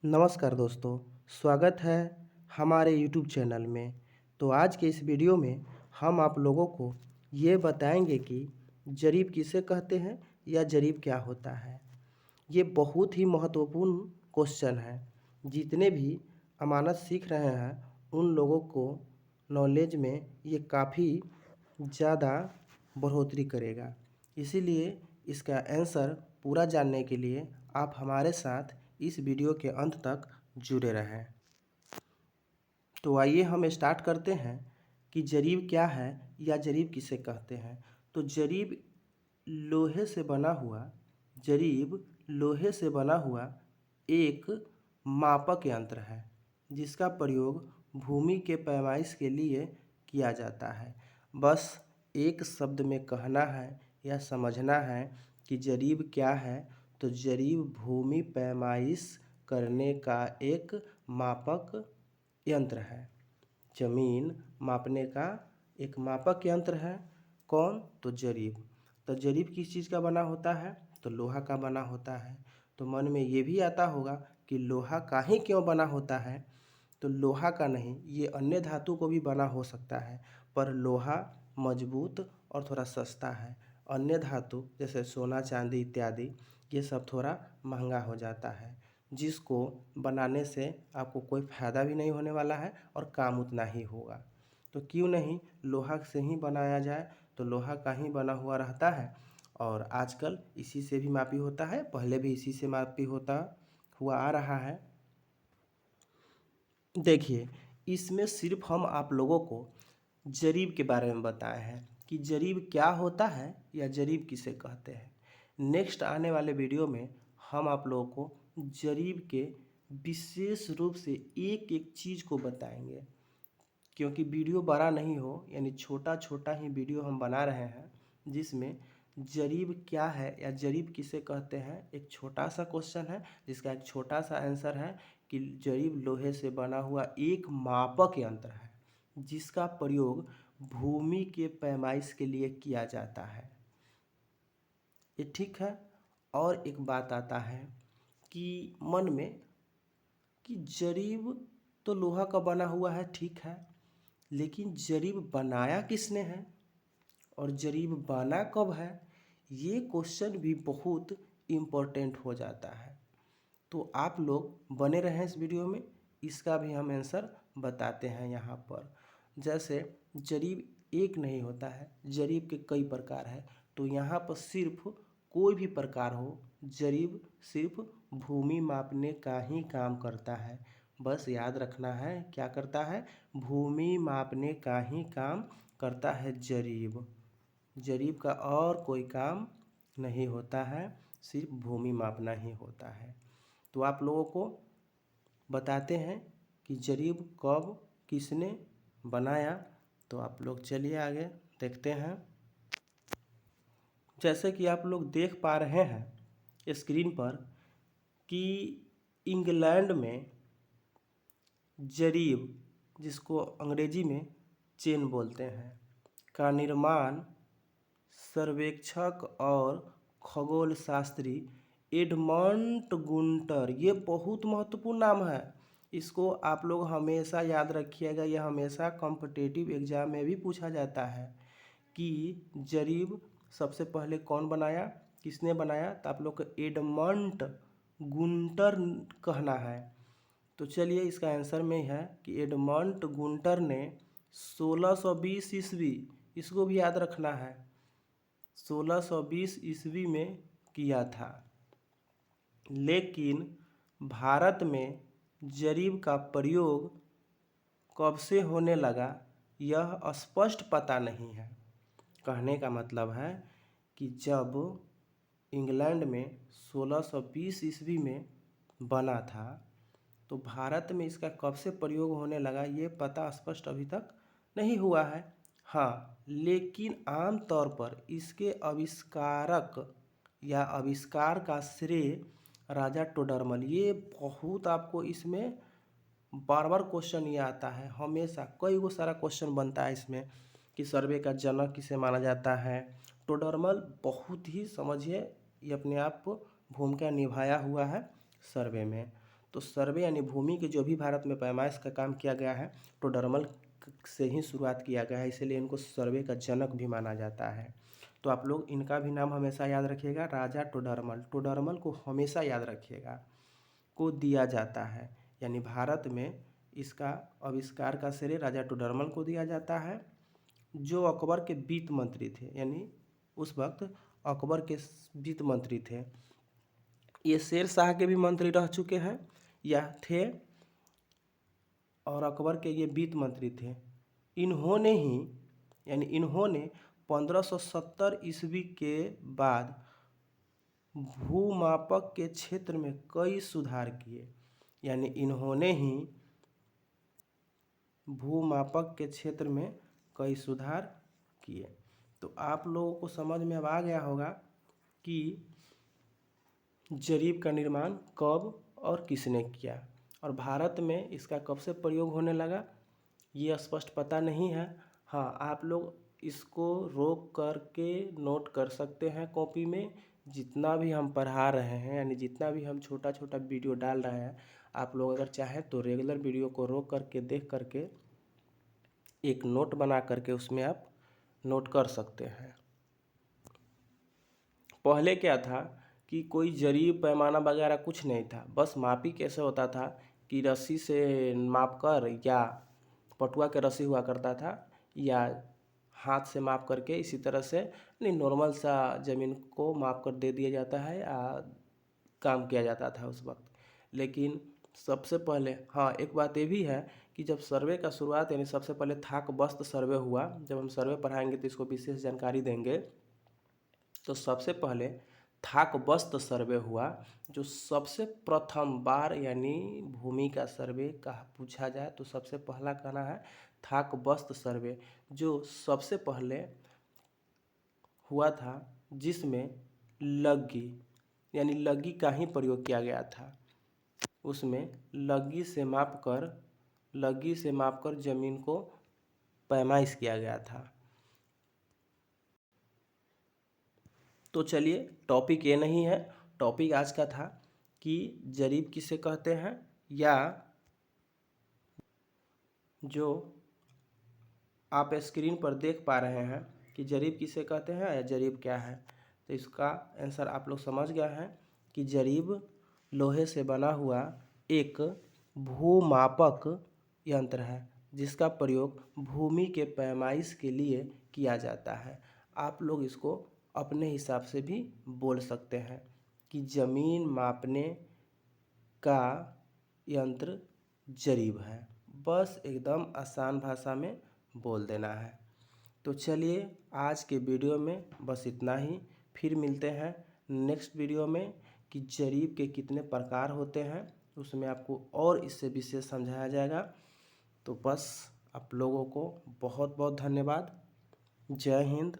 नमस्कार दोस्तों, स्वागत है हमारे यूट्यूब चैनल में। तो आज के इस वीडियो में हम आप लोगों को ये बताएंगे कि जरीब किसे कहते हैं या जरीब क्या होता है। ये बहुत ही महत्वपूर्ण क्वेश्चन है। जितने भी अमानत सीख रहे हैं उन लोगों को नॉलेज में ये काफ़ी ज़्यादा बढ़ोतरी करेगा। इसीलिए इसका आंसर पूरा जानने के लिए आप हमारे साथ इस वीडियो के अंत तक जुड़े रहें। तो आइए हम स्टार्ट करते हैं कि जरीब क्या है या जरीब किसे कहते हैं। तो जरीब लोहे से बना हुआ एक मापक यंत्र है जिसका प्रयोग भूमि के पैमाइश के लिए किया जाता है। बस एक शब्द में कहना है या समझना है कि जरीब क्या है। तो जरीब भूमि पैमाइश करने का एक मापक यंत्र है। जमीन मापने का एक मापक यंत्र है। कौन? तो जरीब। तो जरीब किस चीज़ का बना होता है? तो लोहा का बना होता है। तो मन में ये भी आता होगा कि लोहा का ही क्यों बना होता है। तो लोहा का नहीं, ये अन्य धातु को भी बना हो सकता है, पर लोहा मजबूत और थोड़ा सस्ता है। अन्य धातु जैसे सोना चांदी इत्यादि ये सब थोड़ा महंगा हो जाता है, जिसको बनाने से आपको कोई फ़ायदा भी नहीं होने वाला है और काम उतना ही होगा। तो क्यों नहीं लोहा से ही बनाया जाए। तो लोहा का ही बना हुआ रहता है और आजकल इसी से भी मापी होता है, पहले भी इसी से मापी होता हुआ आ रहा है। देखिए, इसमें सिर्फ हम आप लोगों को जरीब के बारे में बताए हैं कि जरीब क्या होता है या जरीब किसे कहते हैं। नेक्स्ट आने वाले वीडियो में हम आप लोगों को जरीब के विशेष रूप से एक एक चीज़ को बताएंगे, क्योंकि वीडियो बड़ा नहीं हो, यानी छोटा छोटा ही वीडियो हम बना रहे हैं, जिसमें जरीब क्या है या जरीब किसे कहते हैं एक छोटा सा क्वेश्चन है, जिसका एक छोटा सा आंसर है कि जरीब लोहे से बना हुआ एक मापक यंत्र है जिसका प्रयोग भूमि के पैमाइश के लिए किया जाता है। ये ठीक है। और एक बात आता है कि मन में कि जरीब तो लोहा का बना हुआ है, ठीक है, लेकिन जरीब बनाया किसने है और जरीब बना कब है, ये क्वेश्चन भी बहुत इम्पोर्टेंट हो जाता है। तो आप लोग बने रहें इस वीडियो में, इसका भी हम आंसर बताते हैं यहाँ पर। जैसे जरीब एक नहीं होता है, जरीब के कई प्रकार है। तो यहाँ पर सिर्फ कोई भी प्रकार हो, जरीब सिर्फ भूमि मापने का ही काम करता है। बस याद रखना है क्या करता है, भूमि मापने का ही काम करता है जरीब। जरीब का और कोई काम नहीं होता है, सिर्फ भूमि मापना ही होता है। तो आप लोगों को बताते हैं कि जरीब कब किसने बनाया। तो आप लोग चलिए आगे देखते हैं। जैसे कि आप लोग देख पा रहे हैं स्क्रीन पर कि इंग्लैंड में जरीब, जिसको अंग्रेजी में चेन बोलते हैं, का निर्माण सर्वेक्षक और खगोल शास्त्री एडमंड गुंटर, ये बहुत महत्वपूर्ण नाम है, इसको आप लोग हमेशा याद रखिएगा। यह हमेशा कॉम्पिटिटिव एग्जाम में भी पूछा जाता है कि जरीब सबसे पहले कौन बनाया, किसने बनाया। तो आप लोग को एडमंड गुंटर कहना है। तो चलिए इसका आंसर में है कि एडमंड गुंटर ने 1620 ईस्वी, इसको भी याद रखना है, 1620 ईस्वी में किया था। लेकिन भारत में जरीब का प्रयोग कब से होने लगा यह स्पष्ट पता नहीं है। कहने का मतलब है कि जब इंग्लैंड में 1620 ईस्वी में बना था, तो भारत में इसका कब से प्रयोग होने लगा ये पता स्पष्ट अभी तक नहीं हुआ है। हाँ, लेकिन आम तौर पर इसके आविष्कारक या आविष्कार का श्रेय राजा टोडरमल, ये बहुत आपको इसमें बार बार क्वेश्चन ये आता है, हमेशा कई वो सारा क्वेश्चन बनता है इसमें कि सर्वे का जनक किसे माना जाता है। टोडरमल बहुत ही समझिए ये अपने आप भूमिका निभाया हुआ है सर्वे में। तो सर्वे यानी भूमि के जो भी भारत में पैमाइश का काम किया गया है टोडरमल से ही शुरुआत किया गया है, इसलिए इनको सर्वे का जनक भी माना जाता है। तो आप लोग इनका भी नाम हमेशा याद रखिएगा, राजा टोडरमल। टोडरमल को हमेशा याद रखिएगा, को दिया जाता है, यानी भारत में इसका आविष्कार का श्रेय राजा टोडरमल को दिया जाता है, जो अकबर के वित्त मंत्री थे, यानी उस वक्त अकबर के वित्त मंत्री थे। ये शेर शाह के भी मंत्री रह चुके हैं या थे, और अकबर के ये वित्त मंत्री थे। इन्होंने ही यानी इन्होंने 1570 ईस्वी के बाद भूमापक के क्षेत्र में कई सुधार किए, यानी इन्होंने ही भूमापक के क्षेत्र में कई सुधार किए। तो आप लोगों को समझ में अब आ गया होगा कि जरीब का निर्माण कब और किसने किया, और भारत में इसका कब से प्रयोग होने लगा ये स्पष्ट पता नहीं है। हाँ, आप लोग इसको रोक करके नोट कर सकते हैं कॉपी में। जितना भी हम पढ़ा रहे हैं यानी जितना भी हम छोटा छोटा वीडियो डाल रहे हैं, आप लोग अगर चाहें तो रेगुलर वीडियो को रोक करके देख करके एक नोट बना करके उसमें आप नोट कर सकते हैं। पहले क्या था कि कोई जरीब पैमाना वगैरह कुछ नहीं था, बस मापी कैसे होता था कि रस्सी से माप कर, या पटुआ के रस्सी हुआ करता था, या हाथ से माप करके इसी तरह से नहीं नॉर्मल सा ज़मीन को माप कर दे दिया जाता है या काम किया जाता था उस वक्त। लेकिन सबसे पहले हाँ एक बात ये भी है कि जब सर्वे का शुरुआत यानी सबसे पहले थाक बस्त सर्वे हुआ, जब हम सर्वे पढ़ाएंगे तो इसको विशेष जानकारी देंगे। तो सबसे पहले थाक बस्त सर्वे हुआ, जो सबसे प्रथम बार यानी भूमि का सर्वे का पूछा जाए तो सबसे पहला कहना है थाक बस्त सर्वे, जो सबसे पहले हुआ था, जिसमें लग्गी यानी लग्गी का ही प्रयोग किया गया था। उसमें लग्गी से माप कर जमीन को पैमाइश किया गया था। तो चलिए, टॉपिक ये नहीं है, टॉपिक आज का था कि जरीब किसे कहते हैं, या जो आप स्क्रीन पर देख पा रहे हैं कि जरीब किसे कहते हैं या जरीब क्या है। तो इसका आंसर आप लोग समझ गए हैं कि जरीब लोहे से बना हुआ एक भूमापक यंत्र है, जिसका प्रयोग भूमि के पैमाइश के लिए किया जाता है। आप लोग इसको अपने हिसाब से भी बोल सकते हैं कि ज़मीन मापने का यंत्र जरीब है, बस एकदम आसान भाषा में बोल देना है। तो चलिए, आज के वीडियो में बस इतना ही। फिर मिलते हैं नेक्स्ट वीडियो में कि जरीब के कितने प्रकार होते हैं, उसमें आपको और इससे विशेष समझाया जाएगा। तो बस आप लोगों को बहुत बहुत धन्यवाद। जय हिंद।